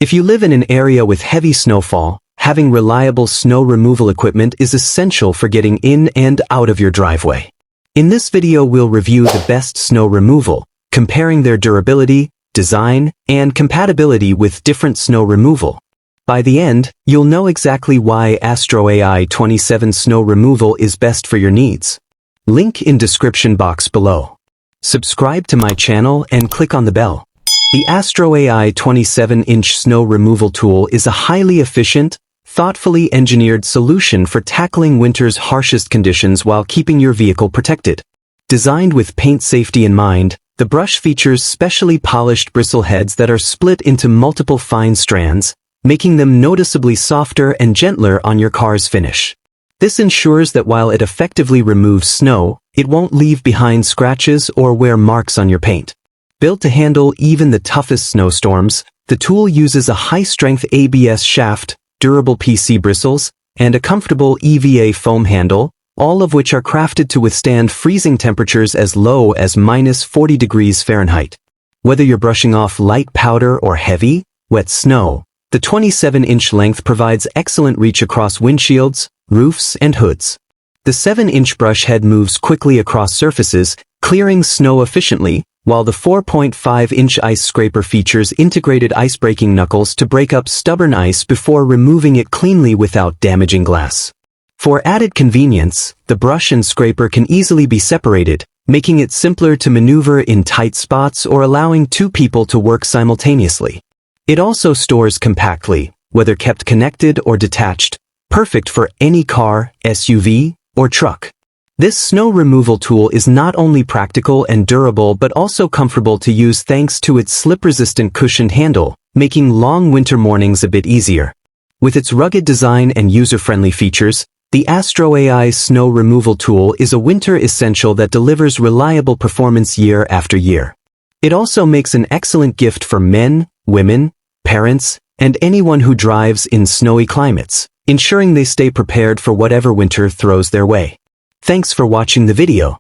If you live in an area with heavy snowfall, having reliable snow removal equipment is essential for getting in and out of your driveway. In this video, we'll review the best snow removal, comparing their durability, design, and compatibility with different snow removal. By the end, you'll know exactly why AstroAI 27 snow removal is best for your needs. Link in description box below. Subscribe to my channel and click on the bell. The AstroAI 27-inch snow removal tool is a highly efficient, thoughtfully engineered solution for tackling winter's harshest conditions while keeping your vehicle protected. Designed with paint safety in mind, the brush features specially polished bristle heads that are split into multiple fine strands, making them noticeably softer and gentler on your car's finish. This ensures that while it effectively removes snow, it won't leave behind scratches or wear marks on your paint. Built to handle even the toughest snowstorms, the tool uses a high-strength ABS shaft, durable PC bristles, and a comfortable EVA foam handle, all of which are crafted to withstand freezing temperatures as low as -40 degrees Fahrenheit. Whether you're brushing off light powder or heavy, wet snow, the 27-inch length provides excellent reach across windshields, roofs, and hoods. The 7-inch brush head moves quickly across surfaces, clearing snow efficiently, while the 4.5-inch ice scraper features integrated ice-breaking knuckles to break up stubborn ice before removing it cleanly without damaging glass. For added convenience, the brush and scraper can easily be separated, making it simpler to maneuver in tight spots or allowing two people to work simultaneously. It also stores compactly, whether kept connected or detached, perfect for any car, SUV, or truck. This snow removal tool is not only practical and durable but also comfortable to use thanks to its slip-resistant cushioned handle, making long winter mornings a bit easier. With its rugged design and user-friendly features, the AstroAI snow removal tool is a winter essential that delivers reliable performance year after year. It also makes an excellent gift for men, women, parents, and anyone who drives in snowy climates, ensuring they stay prepared for whatever winter throws their way. Thanks for watching the video.